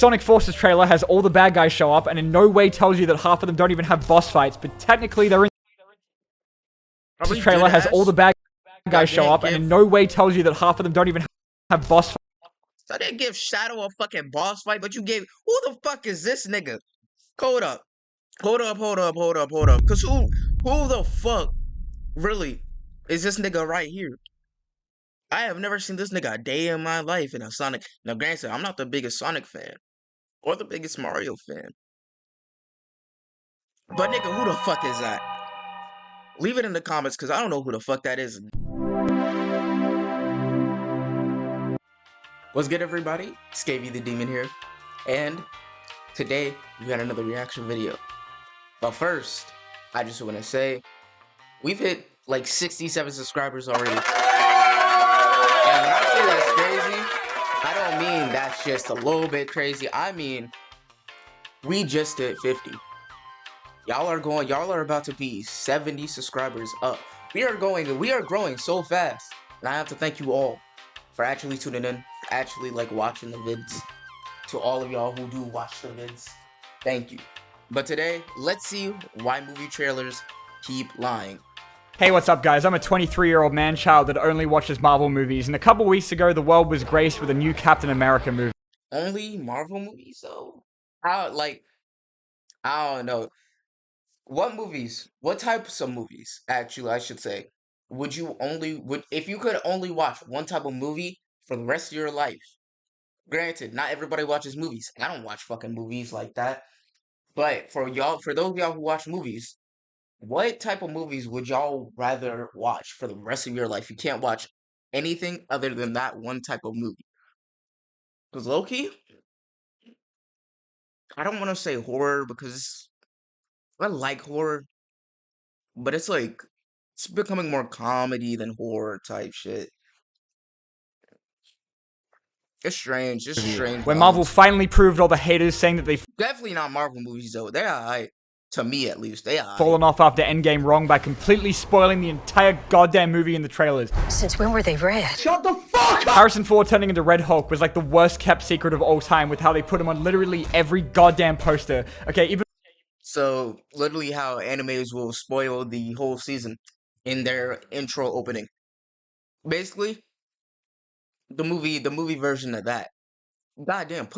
Sonic Forces trailer has all the bad guys show up and in no way tells you that half of them don't even have boss fights, but technically they're in. This trailer has all the bad guys show up and in no way tells you that half of them don't even have boss fights. So they give Shadow a fucking boss fight, but you gave... Who the fuck is this nigga? Hold up. Hold up. Cause who the fuck really is this nigga right here? I have never seen this nigga a day in my life in a Sonic. Now, granted, I'm not the biggest Sonic fan or the biggest Mario fan. But nigga, who the fuck is that? Leave it in the comments, because I don't know who the fuck that is. What's good, everybody? Scavy the Demon here. And today, we got another reaction video. But first, I just want to say, we've hit like 67 subscribers already. And when I say that's crazy, I don't mean that's just a little bit crazy. I mean, we just hit 50. Y'all are about to be 70 subscribers up. We are growing so fast. And I have to thank you all for actually tuning in, for actually like watching the vids. To all of y'all who do watch the vids, thank you. But today, let's see why movie trailers keep lying. Hey, what's up, guys? I'm a 23-year-old man-child that only watches Marvel movies, and a couple weeks ago, the world was graced with a new Captain America movie. Only Marvel movies, though? I don't know. What types of movies, actually, I should say, would if you could only watch one type of movie for the rest of your life? Granted, not everybody watches movies. I don't watch fucking movies like that. But for those of y'all who watch movies, what type of movies would y'all rather watch for the rest of your life? You can't watch anything other than that one type of movie. Because low-key, I don't want to say horror because I like horror, but it's like, it's becoming more comedy than horror type shit. It's strange. When Marvel finally proved all the haters saying that they've definitely not Marvel movies though. They are, to me at least, they are fallen off after Endgame wrong by completely spoiling the entire goddamn movie in the trailers. Since when were they red? Shut the fuck up! Harrison Ford turning into Red Hulk was like the worst kept secret of all time with how they put him on literally every goddamn poster. Okay, even so literally how animes will spoil the whole season in their intro opening. Basically, the movie version of that. Goddamn,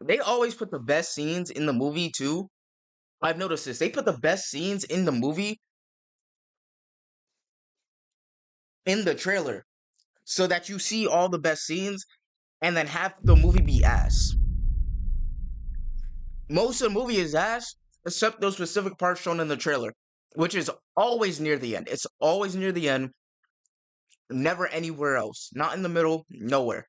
they always put the best scenes in the movie too. I've noticed this. They put the best scenes in the movie in the trailer so that you see all the best scenes and then have the movie be ass. Most of the movie is ass except those specific parts shown in the trailer, which is always near the end. It's always near the end. Never anywhere else. Not in the middle. Nowhere.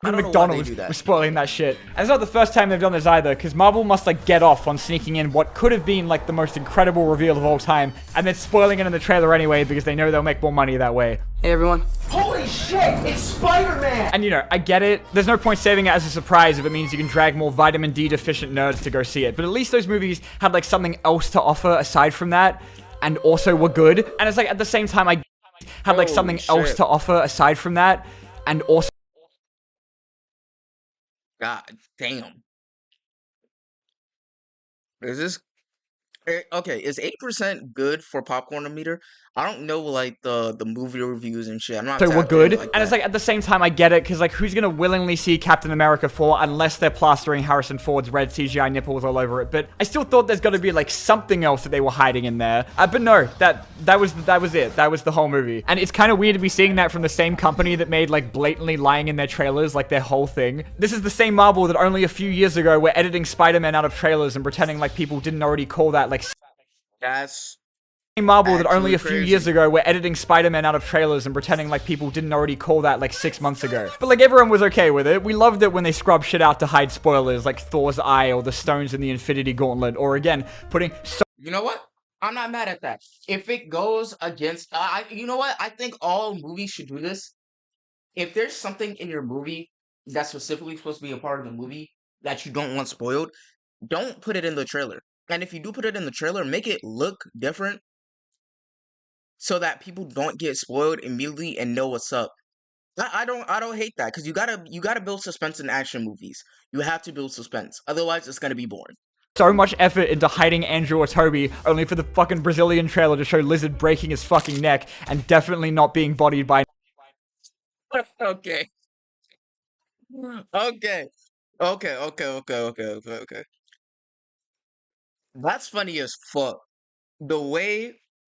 McDonald's was spoiling that shit. And it's not the first time they've done this either, because Marvel must like get off on sneaking in what could have been like the most incredible reveal of all time, and then spoiling it in the trailer anyway because they know they'll make more money that way. Hey everyone. Holy shit, it's Spider-Man! And you know, I get it. There's no point saving it as a surprise if it means you can drag more vitamin D deficient nerds to go see it. But at least those movies had like something else to offer aside from that, and also were good. And it's like at the same time I had like something else to offer aside from that, and also God damn. Is this... Okay, is 8% good for popcorn meter? I don't know, like, the movie reviews and shit. I'm not... So we're good, like and it's like, at the same time, I get it, because, like, who's gonna willingly see Captain America 4 unless they're plastering Harrison Ford's red CGI nipples all over it? But I still thought there's gotta be, like, something else that they were hiding in there. But no, that was it. That was the whole movie. And it's kind of weird to be seeing that from the same company that made, like, blatantly lying in their trailers, like, their whole thing. This is the same Marvel that only a few years ago were editing Spider-Man out of trailers and pretending like people didn't already call that, like... That's Marvel that only a few years ago were editing Spider-Man out of trailers and pretending like people didn't already call that like 6 months ago. But like everyone was okay with it. We loved it when they scrubbed shit out to hide spoilers like Thor's eye or the stones in the Infinity Gauntlet, or again, putting you know what? I'm not mad at that. If it goes against you know what? I think all movies should do this. If there's something in your movie that's specifically supposed to be a part of the movie that you don't want spoiled, don't put it in the trailer. And if you do put it in the trailer, make it look different so that people don't get spoiled immediately and know what's up. I don't hate that because you gotta build suspense in action movies. You have to build suspense, otherwise it's gonna be boring. So much effort into hiding Andrew or Toby, only for the fucking Brazilian trailer to show Lizard breaking his fucking neck and definitely not being bodied by. Okay. Okay. Okay. That's funny as fuck. The way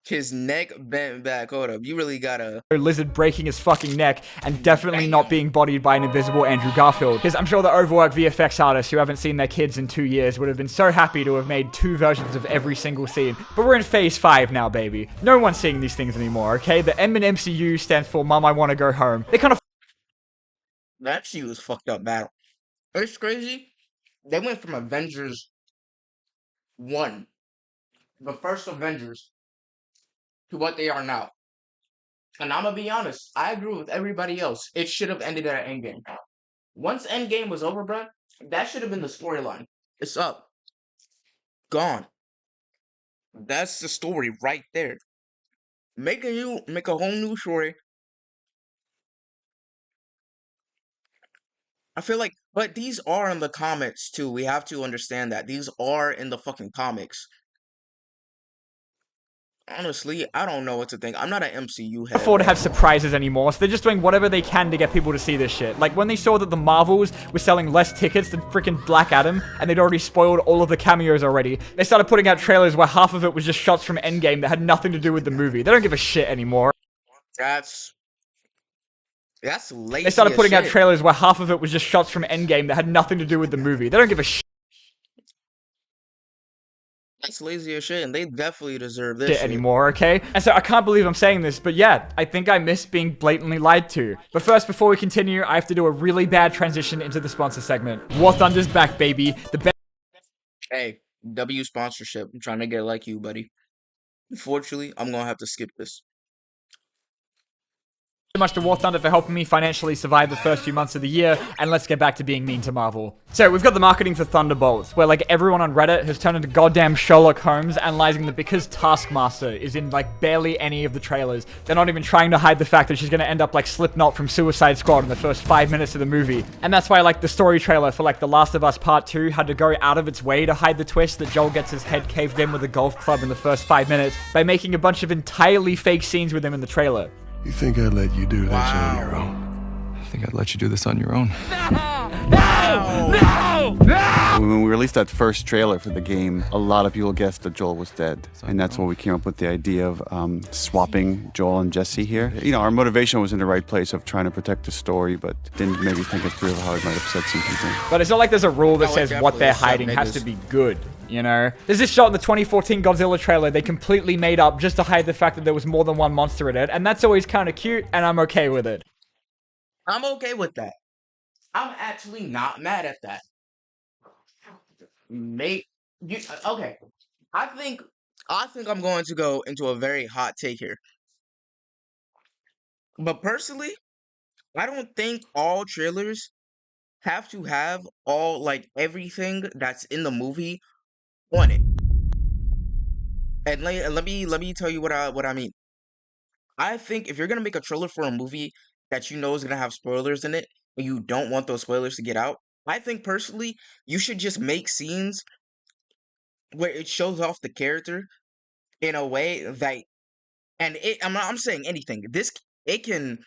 his neck bent back. Hold up. You really gotta. Lizard breaking his fucking neck and definitely not Damn. being bodied by an invisible Andrew Garfield. Because I'm sure the overworked VFX artists who haven't seen their kids in 2 years would have been so happy to have made 2 versions of every single scene. But we're in phase 5 now, baby. No one's seeing these things anymore, okay? The M in MCU stands for Mom, I Wanna Go Home. They kind of That shit was fucked up battle. It's crazy. They went from Avengers 1, the first Avengers, to what they are now. And I'm gonna be honest, I agree with everybody else. It should have ended at Endgame. Once Endgame was over, bruh, that should have been the storyline. It's up. Gone. That's the story right there. Make a whole new story. I feel like, but these are in the comics too. We have to understand that. These are in the fucking comics. Honestly, I don't know what to think. I'm not an MCU head. afford to have surprises anymore, so they're just doing whatever they can to get people to see this shit. Like when they saw that the Marvels were selling less tickets than freaking Black Adam, and they'd already spoiled all of the cameos already, they started putting out trailers where half of it was just shots from Endgame that had nothing to do with the movie. They don't give a shit anymore. That's lazy. They started as putting out shit. trailers where half of it was just shots from Endgame that had nothing to do with the movie. They don't give a shit That's lazy as shit, and they definitely deserve this shit. anymore, okay? And so I can't believe I'm saying this, but yeah, I think I miss being blatantly lied to. But first, before we continue, I have to do a really bad transition into the sponsor segment. War Thunder's back, baby. The best Hey, W sponsorship. I'm trying to get like you, buddy. Unfortunately, I'm gonna have to skip this. so much to War Thunder for helping me financially survive the first few months of the year, and let's get back to being mean to Marvel. So, we've got the marketing for Thunderbolts, where like everyone on Reddit has turned into goddamn Sherlock Holmes, analyzing that because Taskmaster is in like barely any of the trailers, they're not even trying to hide the fact that she's gonna end up like Slipknot from Suicide Squad in the first 5 minutes of the movie. And that's why like the story trailer for like The Last of Us Part 2 had to go out of its way to hide the twist that Joel gets his head caved in with a golf club in the first 5 minutes by making a bunch of entirely fake scenes with him in the trailer. You think I'd let you do this on Wow. your own? I think I'd let you do this on your own. When we released that first trailer for the game, a lot of people guessed that Joel was dead. And that's when we came up with the idea of swapping Joel and Jesse here. You know, our motivation was in the right place of trying to protect the story, but didn't maybe think it through of how it might upset some people. But it's not like there's a rule that No, it says what definitely they're is some hiding has niggas. to be good, you know? There's this shot in the 2014 Godzilla trailer they completely made up just to hide the fact that there was more than one monster in it, and that's always kind of cute, and I'm okay with it. I'm okay with that. I'm actually not mad at that. Mate, okay. I think I'm going to go into a very hot take here. But personally, I don't think all trailers have to have all like everything that's in the movie on it. And let me tell you what I mean. I think if you're gonna make a trailer for a movie that you know is gonna have spoilers in it, and you don't want those spoilers to get out, I think personally you should just make scenes where it shows off the character in a way that, and I'm saying anything. It can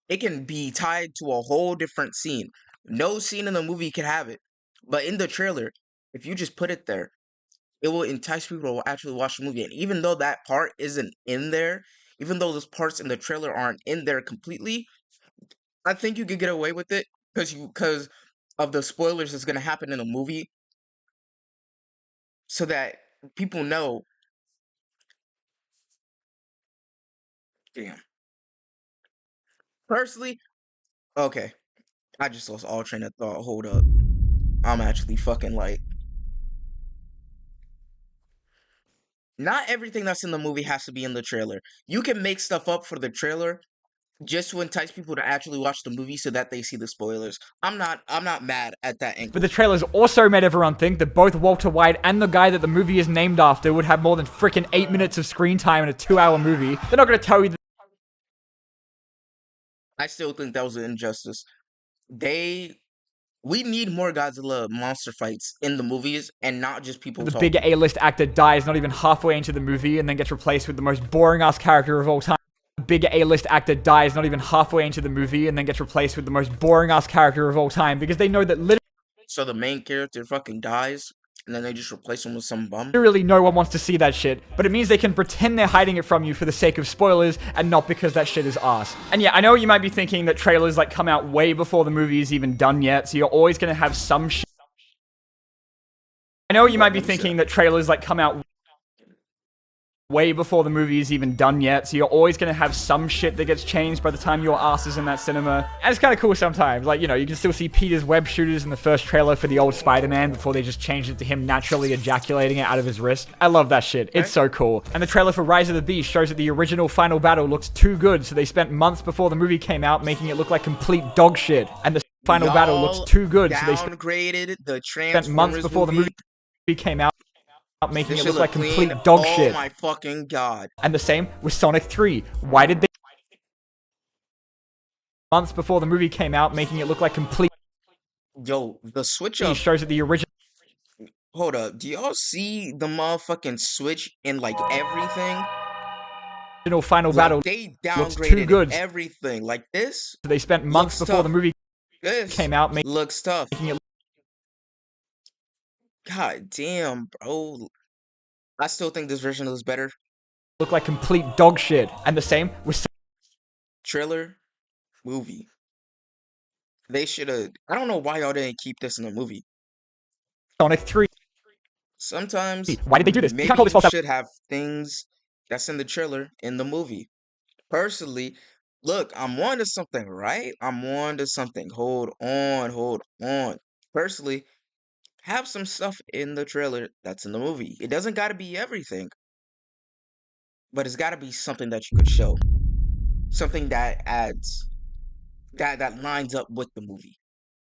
it can be tied to a whole different scene. No scene in the movie can have it, but in the trailer, if you just put it there, it will entice people to actually watch the movie. And even though that part isn't in there, even though those parts in the trailer aren't in there completely, I think you could get away with it because of the spoilers that's gonna happen in the movie, so that people know. Damn. Personally, okay, I just lost all train of thought. Hold up, I'm actually fucking like. Not everything that's in the movie has to be in the trailer. You can make stuff up for the trailer just to entice people to actually watch the movie so that they see the spoilers. I'm not mad at that angle. But the trailers also made everyone think that both Walter White and the guy that the movie is named after would have more than freaking 8 minutes of screen time in a 2-hour movie. They're not gonna tell you that I still think that was an injustice. We need more Godzilla monster fights in the movies and not just people The talking. big A-list actor dies not even halfway into the movie and then gets replaced with the most boring-ass character of all time. The big A-list actor dies not even halfway into the movie and then gets replaced with the most boring-ass character of all time because they know that So the main character fucking dies, and then they just replace him with some bum. literally no one wants to see that shit, but it means they can pretend they're hiding it from you for the sake of spoilers and not because that shit is ass. And yeah, I know you might be thinking that trailers like come out way before the movie is even done yet, so you're always gonna have some shit. I know you might be thinking that trailers like come out way before the movie is even done yet, so you're always gonna have some shit that gets changed by the time your ass is in that cinema. And it's kind of cool sometimes, like, you know, you can still see Peter's web shooters in the first trailer for the old Spider-Man before they just changed it to him naturally ejaculating it out of his wrist. I love that shit. It's so cool. And the trailer for Rise of the Beast shows that the original final battle looks too good, so they spent months before the movie came out making it look like complete dog shit. And the final battle looks too good, so they downgraded the spent months before the movie came out making This it shit look like look complete clean. dog Oh shit. my fucking god. And the same with Sonic 3. Why did they months before the movie came out making it look like complete Yo, the switch up. shows that the original Hold up. Do y'all see the motherfucking switch in like everything? final battle Like they looks too downgraded good. everything. Like this So they spent months looks before tough. the movie This came out making looks tough. it God damn, bro. I still think this version looks better. look like complete dog shit. And the same with Trailer, movie. They should have. I don't know why y'all didn't keep this in the movie. Sonic 3. Sometimes Why did they do this? You maybe can't call this you false should have things that's in the trailer in the movie. Personally, look, I'm on to something, right? I'm on to something. Hold on, hold on. Personally, have some stuff in the trailer that's in the movie. It doesn't got to be everything, but it's got to be something that you could show. Something that adds, that lines up with the movie,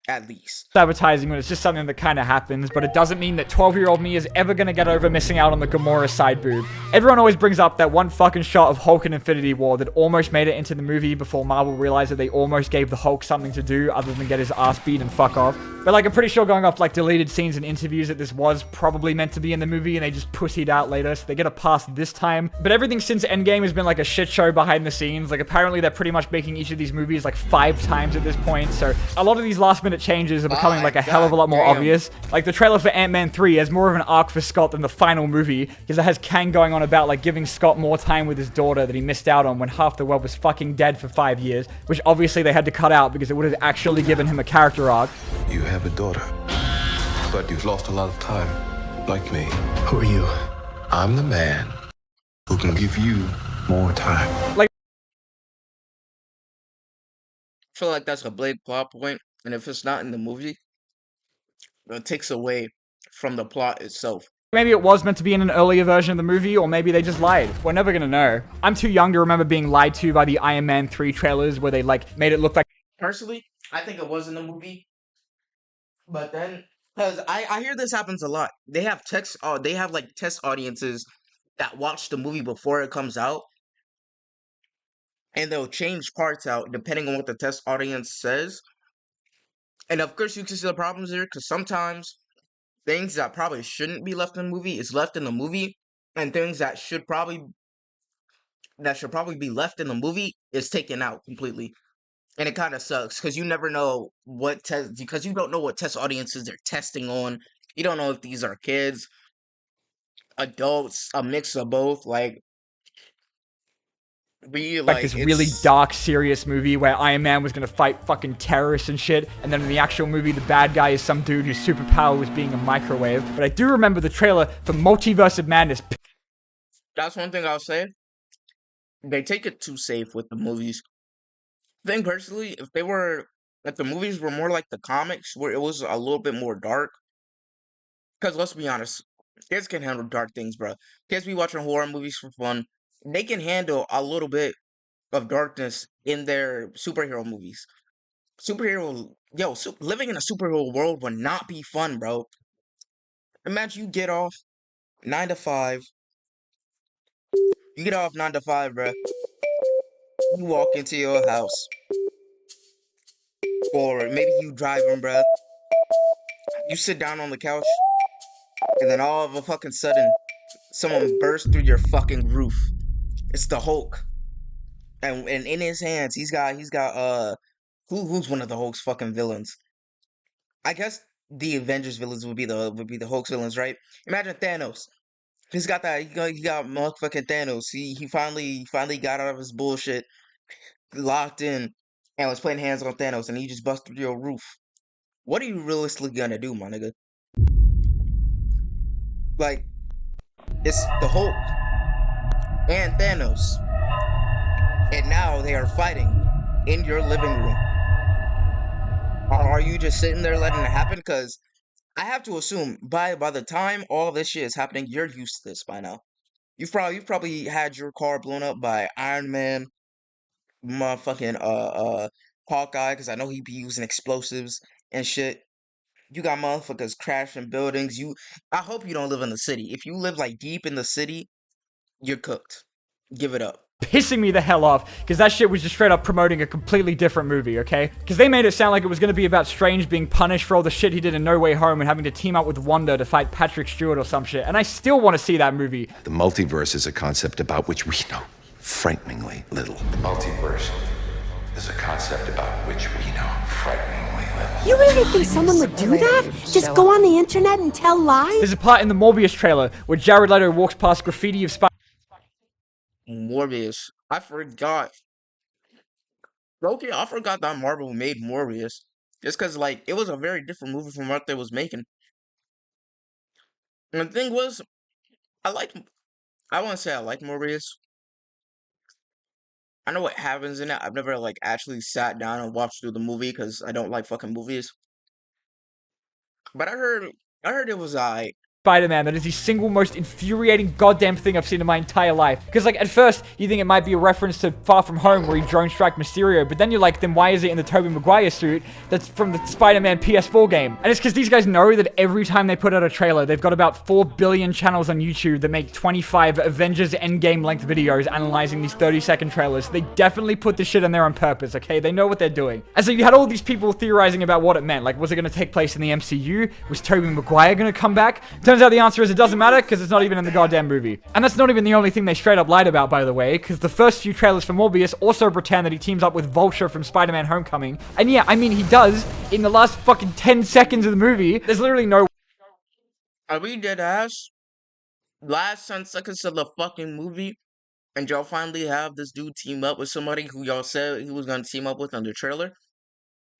at least. advertising when it's just something that kind of happens, but it doesn't mean that 12-year-old me is ever gonna get over missing out on the Gamora side boob. Everyone always brings up that one fucking shot of Hulk in Infinity War that almost made it into the movie before Marvel realized that they almost gave the Hulk something to do other than get his ass beat and fuck off. But like, I'm pretty sure going off like deleted scenes and interviews that this was probably meant to be in the movie and they just pussied out later, so they get a pass this time. But everything since Endgame has been like a shit show behind the scenes. Like, apparently they're pretty much making each of these movies like 5 times at this point, so a lot of these last minute changes are becoming like a hell of a lot more obvious. Like the trailer for Ant-Man 3 has more of an arc for Scott than the final movie, because it has Kang going on about like giving Scott more time with his daughter that he missed out on when half the world was fucking dead for 5 years, which obviously they had to cut out because it would have actually given him a character arc. You have a daughter, but you've lost a lot of time, like me. Who are you? I'm the man who can give you more time. Like, I feel like that's a big plot point, and if it's not in the movie, it takes away from the plot itself. maybe it was meant to be in an earlier version of the movie, or maybe they just lied. We're never gonna know. I'm too young to remember being lied to by the Iron Man 3 trailers where they like made it look like Personally, I think it was in the movie, but then because I hear this happens a lot. They have they have like test audiences that watch the movie before it comes out, and they'll change parts out depending on what the test audience says. And of course, you can see the problems here because sometimes things that probably shouldn't be left in the movie is left in the movie, and things that should probably be left in the movie is taken out completely. And it kind of sucks because you never know because you don't know what test audiences they're testing on. You don't know if these are kids, adults, a mix of both. Like this really dark, serious movie where Iron Man was gonna fight fucking terrorists and shit, and then in the actual movie, the bad guy is some dude whose superpower was being a microwave. But I do remember the trailer for Multiverse of Madness. That's one thing I'll say. They take it too safe with the movies. I think personally, if the movies were more like the comics, where it was a little bit more dark. Because let's be honest, kids can handle dark things, bro. Kids be watching horror movies for fun. They can handle a little bit of darkness in their superhero movies. Living in a superhero world would not be fun, bro. Imagine you get off 9 to 5. You get off 9 to 5, bro. You walk into your house. Or maybe you driving, bruh. You sit down on the couch, and then all of a fucking sudden, someone bursts through your fucking roof. It's the Hulk, and in his hands, he's got who's one of the Hulk's fucking villains? I guess the Avengers villains would be the Hulk's villains, right? Imagine Thanos. He's got that. He got motherfucking Thanos. He finally got out of his bullshit, locked in, and was playing hands on Thanos, and he just busted through your roof. What are you realistically gonna do, my nigga? Like, it's the Hulk and Thanos, and now they are fighting in your living room. Are you just sitting there letting it happen? Because I have to assume by the time all of this shit is happening, you're used to this by now. You've probably had your car blown up by Iron Man, motherfucking Hawkeye, because I know he be using explosives and shit. You got motherfuckers crashing buildings. I hope you don't live in the city. If you live like deep in the city, you're cooked. Give it up. Pissing me the hell off, because that shit was just straight up promoting a completely different movie, okay? Because they made it sound like it was going to be about Strange being punished for all the shit he did in No Way Home and having to team up with Wanda to fight Patrick Stewart or some shit, and I still want to see that movie. The multiverse is a concept about which we know frighteningly little. The multiverse is a concept about which we know frighteningly little. You really think someone would do that? Just go on the internet and tell lies? There's a part in the Morbius trailer where Jared Leto walks past graffiti of Morbius. I forgot. Okay, I forgot that Marvel made Morbius. Just because, like, it was a very different movie from what they was making. And the thing was, I want to say I like Morbius. I know what happens in it. I've never, like, actually sat down and watched through the movie because I don't like fucking movies. But I heard it was alright. Spider-Man that is the single most infuriating goddamn thing I've seen in my entire life. Because, like, at first, you think it might be a reference to Far From Home where he drone strike Mysterio, but then you're like, then why is it in the Tobey Maguire suit that's from the Spider-Man PS4 game? And it's because these guys know that every time they put out a trailer, they've got about 4 billion channels on YouTube that make 25 Avengers Endgame length videos analyzing these 30-second trailers. They definitely put this shit in there on purpose, okay? They know what they're doing. And so you had all these people theorizing about what it meant. Like, was it going to take place in the MCU? Was Tobey Maguire going to come back? Turns out the answer is it doesn't matter because it's not even in the goddamn movie. And that's not even the only thing they straight up lied about, by the way, because the first few trailers for Morbius also pretend that he teams up with Vulture from Spider-Man Homecoming. And yeah, I mean, he does in the last fucking 10 seconds of the movie. There's literally no... Are we dead ass? Last 10 seconds of the fucking movie, and y'all finally have this dude team up with somebody who y'all said he was going to team up with on the trailer?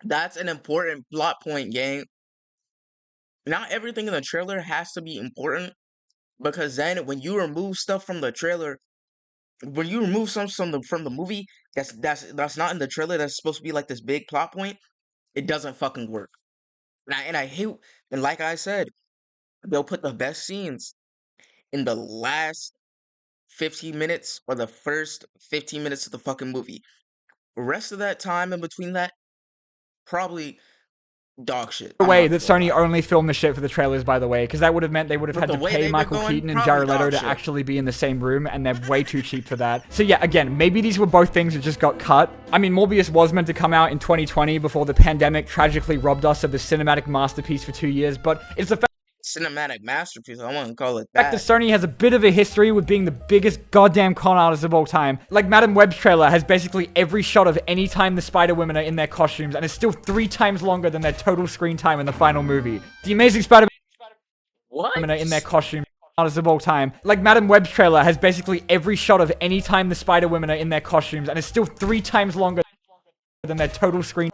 That's an important plot point, gang. Not everything in the trailer has to be important, because then when you remove stuff from the trailer, when you remove some from the movie that's not in the trailer, that's supposed to be like this big plot point, it doesn't fucking work. And I hate, and like I said, they'll put the best scenes in the last 15 minutes or the first 15 minutes of the fucking movie. The rest of that time in between that, probably dog shit. way that Sony only filmed the shit for the trailers, by the way, because that would have meant they would have had to pay Michael Keaton and Jared Leto to actually be in the same room, and they're way too cheap for that. So yeah, again, maybe these were both things that just got cut. I mean, Morbius was meant to come out in 2020 before the pandemic tragically robbed us of this cinematic masterpiece for 2 years, but it's the fact cinematic masterpiece, I want to call it that Sony has a bit of a history with being the biggest goddamn con artists of all time. Like, Madam Web's trailer has basically every shot of any time the Spider-Women are in their costumes, and it's still 3 times longer than their total screen time in the final movie. The Amazing Spider-Man are in their costumes artists of all time. Like, Madam Web's trailer has basically every shot of any time the Spider-Women are in their costumes, and it's still 3 times longer than their total screen.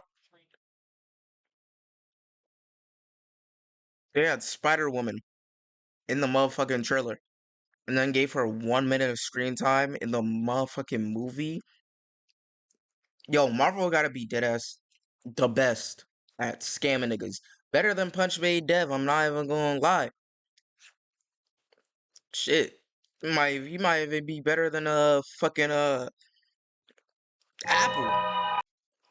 They had Spider-Woman in the motherfucking trailer, and then gave her 1 minute of screen time in the motherfucking movie. Yo, Marvel gotta be deadass the best at scamming niggas. Better than Punch Made Dev, I'm not even gonna lie. Shit. He might even be better than fucking Apple.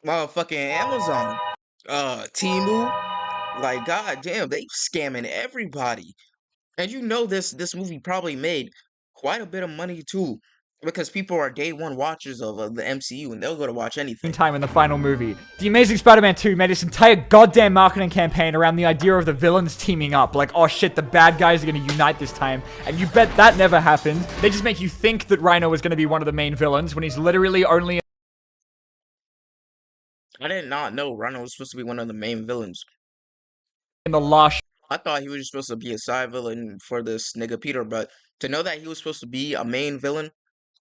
Motherfucking Amazon. Temu. Like, god damn, they scamming everybody. And you know this movie probably made quite a bit of money too. because people are day one watchers of the MCU and they'll go to watch anything. Time in the final movie. The Amazing Spider-Man 2 made its entire goddamn marketing campaign around the idea of the villains teaming up. Like, oh shit, the bad guys are gonna unite this time. And you bet that never happened. They just make you think that Rhino is gonna be one of the main villains when he's literally only I did not know Rhino was supposed to be one of the main villains. in the last I thought he was just supposed to be a side villain for this nigga Peter, but to know that he was supposed to be a main villain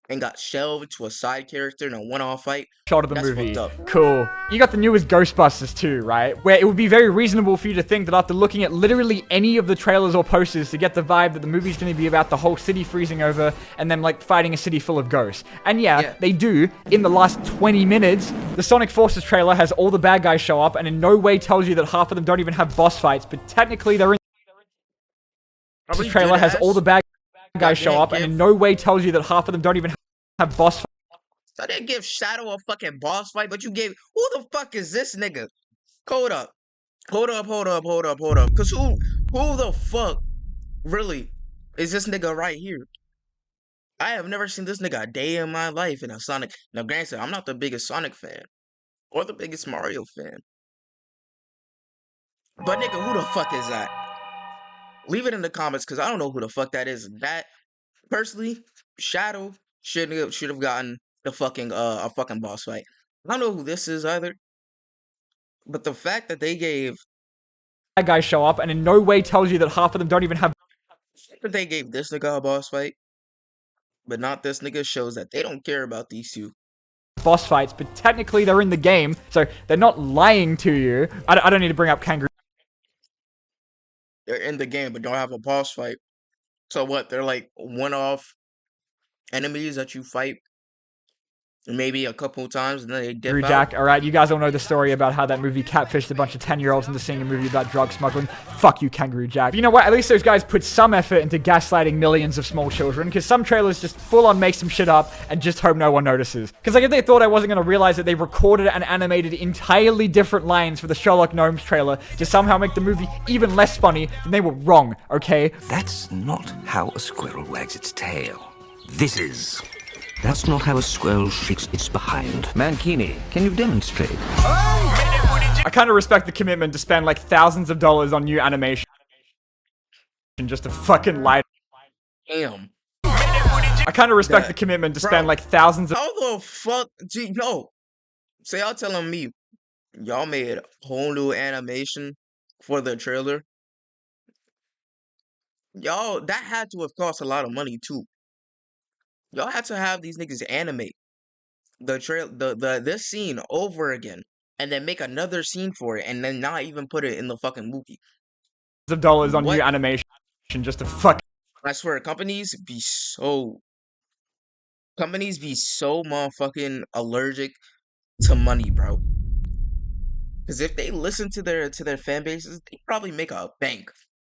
and got shelved to a side character in a one-off fight, shot of the that's movie. fucked up. Cool. You got the newest Ghostbusters too, right? Where it would be very reasonable for you to think that after looking at literally any of the trailers or posters to get the vibe that the movie's going to be about the whole city freezing over and then like fighting a city full of ghosts. And yeah, they do. In the last 20 minutes, the Sonic Forces trailer has all the bad guys show up and in no way tells you that half of them don't even have boss fights, but technically they're in the trailer has all the bad guys show up and in no way tells you that half of them don't even have boss fights. I didn't give Shadow a fucking boss fight, but you gave... Who the fuck is this nigga? Hold up. Hold up. Because who the fuck really is this nigga right here? I have never seen this nigga a day in my life in a Sonic... Now, granted, I'm not the biggest Sonic fan. Or the biggest Mario fan. But nigga, who the fuck is that? Leave it in the comments, because I don't know who the fuck that is. That, personally, Shadow should have gotten the fucking a fucking boss fight. I don't know who this is either. But the fact that they gave Bad guys show up and in no way tells you that half of them don't even have that they gave this nigga a boss fight, but not this nigga, shows that they don't care about these two. boss fights, but technically they're in the game, so they're not lying to you. I don't need to bring up Kangaroo. They're in the game, but don't have a boss fight. So what? They're like one-off enemies that you fight maybe a couple times and then they dip out. Jack, alright, you guys all know the story about how that movie catfished a bunch of 10-year-olds into seeing a movie about drug smuggling. Fuck you, Kangaroo Jack. But you know what? At least those guys put some effort into gaslighting millions of small children, because some trailers just full-on make some shit up and just hope no one notices. Because like if they thought I wasn't going to realize that they recorded and animated entirely different lines for the Sherlock Gnomes trailer to somehow make the movie even less funny, then they were wrong, okay? That's not how a squirrel wags its tail. This is. That's not how a squirrel shakes its behind. Mankini, can you demonstrate? I kind of respect the commitment to spend like thousands of dollars on new animation just to fucking lie. Damn. I kind of respect the commitment to spend like thousands of... How the fuck? Yo, so y'all telling me y'all made a whole new animation for the trailer? Y'all, that had to have cost a lot of money too. Y'all had to have these niggas animate this scene over again, and then make another scene for it, and then not even put it in the fucking movie. Of dollars on new animation just to fuck. I swear, companies be so motherfucking allergic to money, bro. Because if they listen to their fan bases, they probably make a bank,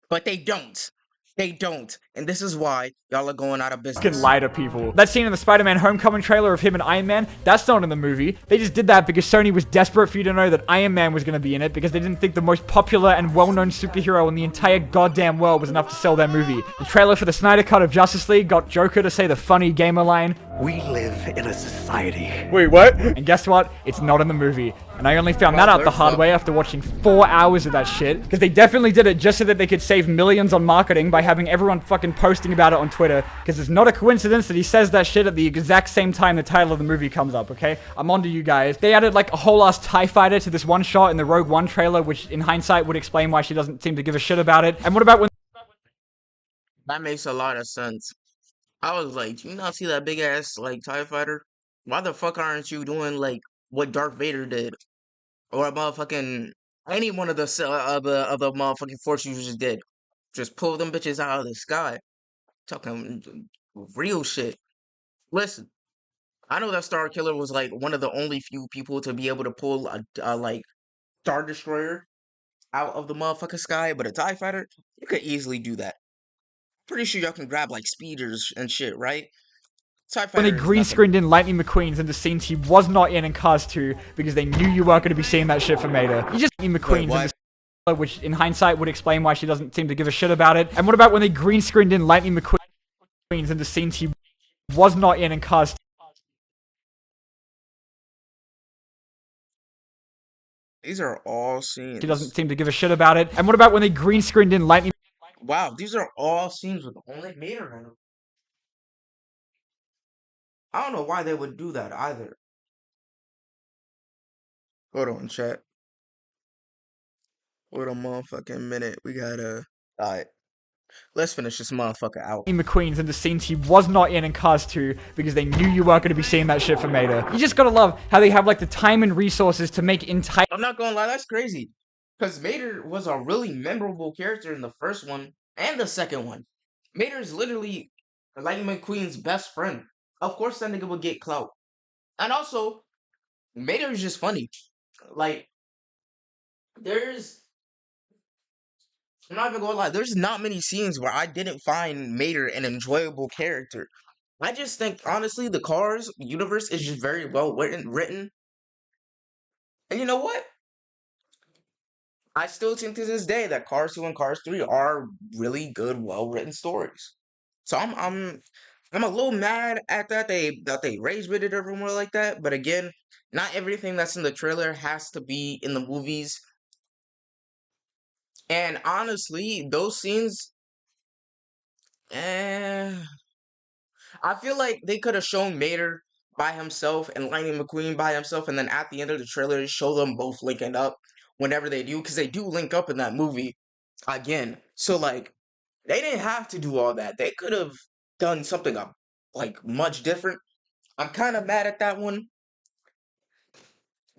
but they don't. They don't, and this is why y'all are going out of business. Can lie to people. That scene in the Spider-Man Homecoming trailer of him and Iron Man, that's not in the movie. They just did that because Sony was desperate for you to know that Iron Man was going to be in it because they didn't think the most popular and well-known superhero in the entire goddamn world was enough to sell their movie. The trailer for the Snyder Cut of Justice League got Joker to say the funny gamer line, We live in a society. wait, what? And guess what? It's not in the movie. And I only found that out the hard way after watching 4 hours of that shit. Because they definitely did it just so that they could save millions on marketing by having everyone fucking posting about it on Twitter. Because it's not a coincidence that he says that shit at the exact same time the title of the movie comes up, okay? I'm onto you guys. They added like a whole ass TIE fighter to this one shot in the Rogue One trailer, which in hindsight would explain why she doesn't seem to give a shit about it. And what about when... That makes a lot of sense. I was like, do you not see that big ass like TIE fighter? Why the fuck aren't you doing like what Darth Vader did, or a motherfucking any one of the other motherfucking force users did? Just pull them bitches out of the sky. Talking real shit. Listen, I know that Star Killer was like one of the only few people to be able to pull a like Star Destroyer out of the motherfucking sky, but a TIE fighter, you could easily do that. Pretty sure y'all can grab like speeders and shit, right? When they green screened in Lightning McQueen's into scenes he was not in Cars 2 because they knew you weren't going to be seeing that shit for Mater. You just Lightning McQueen's into which in hindsight would explain why she doesn't seem to give a shit about it. And what about when they green screened in Lightning McQueen's into scenes he was not in Cars. These are all He doesn't scenes. seem to give a shit about it. And what about when they green screened in Lightning? Wow, these are all scenes with only Mater in them. I don't know why they would do that either. Hold on, chat. Wait a motherfucking minute. We gotta. Alright. Let's finish this motherfucker out. McQueen's in the scenes he was not in Cars 2 because they knew you weren't going to be seeing that shit for Mater. You just gotta love how they have like the time and resources to make entire. I'm not gonna lie, that's crazy. Because Mater was a really memorable character in the first one and the second one. Mater is literally Lightning McQueen's best friend. Of course, that nigga would get clout. And also, Mater is just funny. Like, there's. I'm not even gonna lie, there's not many scenes where I didn't find Mater an enjoyable character. I just think, honestly, the Cars universe is just very well written. And you know what? I still think to this day that Cars 2 and Cars 3 are really good, well-written stories. So I'm a little mad at that they rage baited everyone like that. But again, not everything that's in the trailer has to be in the movies. And honestly, those scenes, eh, I feel like they could have shown Mater by himself and Lightning McQueen by himself, and then at the end of the trailer, show them both linking up whenever they do, because they do link up in that movie again. So like, they didn't have to do all that. They could have done something like much different. I'm kind of mad at that one,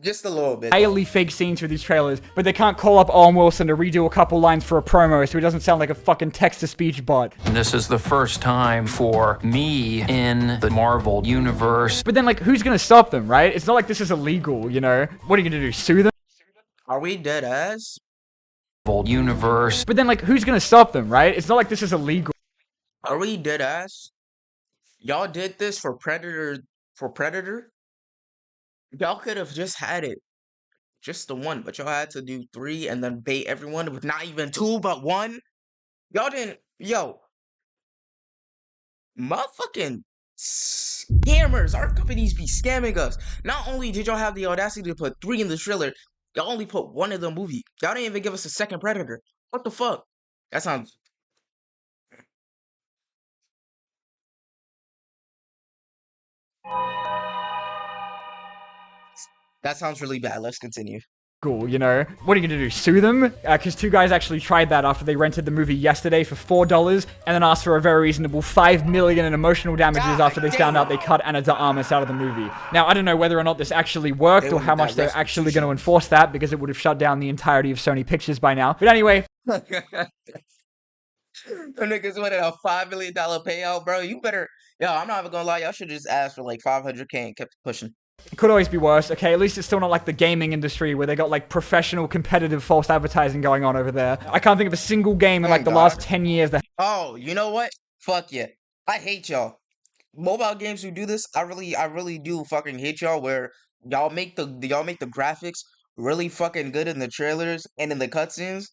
just a little bit. Entirely fake scenes for these trailers, but they can't call up Owen Wilson to redo a couple lines for a promo so he doesn't sound like a fucking text-to-speech bot. This is the first time for me in the Marvel universe. But then, like, who's gonna stop them, right? It's not like this is illegal, you know? What are you gonna do, sue them? Are we dead ass? Universe. But then, like, who's gonna stop them, right? It's not like this is illegal. Are we dead ass? Y'all did this for Predator? Y'all could have just had it. Just the one, but y'all had to do 3 and then bait everyone with not even 2 but 1. Y'all didn't, yo, motherfucking scammers. Our companies be scamming us. Not only did y'all have the audacity to put 3 in the trailer, y'all only put 1 in the movie. Y'all didn't even give us a second Predator. What the fuck? That sounds. That sounds really bad. Let's continue. Cool, you know? What are you gonna do, sue them? Because 2 guys actually tried that after they rented the movie yesterday for $4 and then asked for a very reasonable $5 million in emotional damages after they found out they cut Ana de Armas out of the movie. Now, I don't know whether or not this actually worked or how much they're actually going to enforce that because it would have shut down the entirety of Sony Pictures by now. But anyway. The niggas wanted a $5 million payout, bro. You better. Yo, I'm not even gonna lie. Y'all should just ask for like $500K and kept pushing. It could always be worse, okay? At least it's still not like the gaming industry where they got like professional competitive false advertising going on over there. I can't think of a single game in like the last 10 years that. Oh, you know what? Fuck yeah. I hate y'all. Mobile games who do this, I really do fucking hate y'all where y'all make the graphics really fucking good in the trailers and in the cutscenes.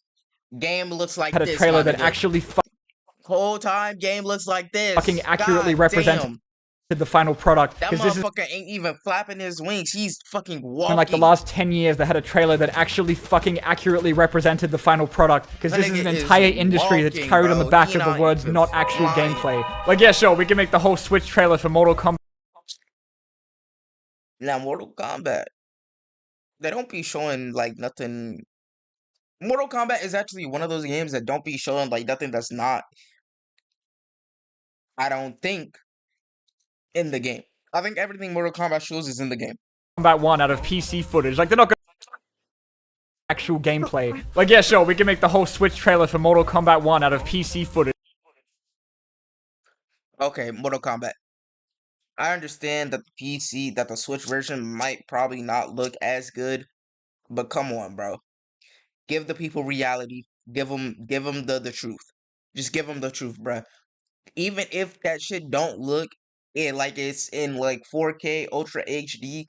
Game looks like had this. A trailer that actually whole time game looks like this. Fucking accurately represented the final product. That motherfucker ain't even flapping his wings. He's fucking walking. In like the last 10 years, they had a trailer that actually fucking accurately represented the final product. Because this is an entire industry that's carried on the back of the words, not actual gameplay. Like, yeah, sure, we can make the whole Switch trailer for Mortal Kombat. Now, Mortal Kombat, they don't be showing like nothing. Mortal Kombat is actually one of those games that don't be showing like nothing that's not, I don't think, in the game. I think everything Mortal Kombat shows is in the game. Kombat 1 out of PC footage. Like, they're not going to actual gameplay. Like, yeah, sure, we can make the whole Switch trailer for Mortal Kombat 1 out of PC footage. Okay, Mortal Kombat. I understand that the Switch version might probably not look as good, but come on, bro. Give the people reality. Give them the truth. Just give them the truth, bro. Even if that shit don't look like it's in like 4K Ultra HD,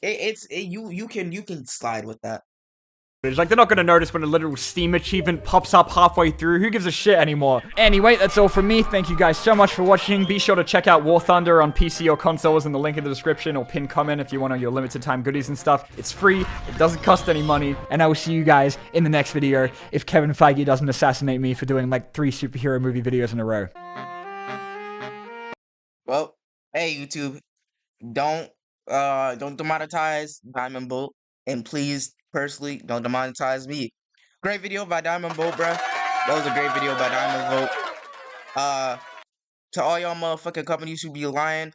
you can slide with that. Like, they're not gonna notice when a literal Steam achievement pops up halfway through. Who gives a shit anymore? Anyway, that's all from me. Thank you guys so much for watching. Be sure to check out War Thunder on PC or consoles in the link in the description or pinned comment if you want all your limited time goodies and stuff. It's free. It doesn't cost any money. And I will see you guys in the next video if Kevin Feige doesn't assassinate me for doing like 3 superhero movie videos in a row. Well, hey YouTube, don't demonetize Diamond Bolt, and please personally don't demonetize me. Great video by Diamond Bolt, bruh. That was a great video by Diamond Bolt. To all y'all motherfucking companies who be lying,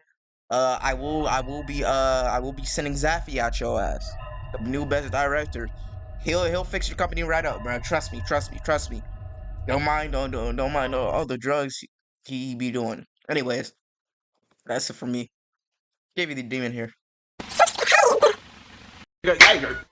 I will be sending Zaffy at your ass, the new best director. He'll fix your company right up, bruh. Trust me. Don't mind all the drugs he be doing. Anyways, that's it for me. Gave you the demon here. Jaeger.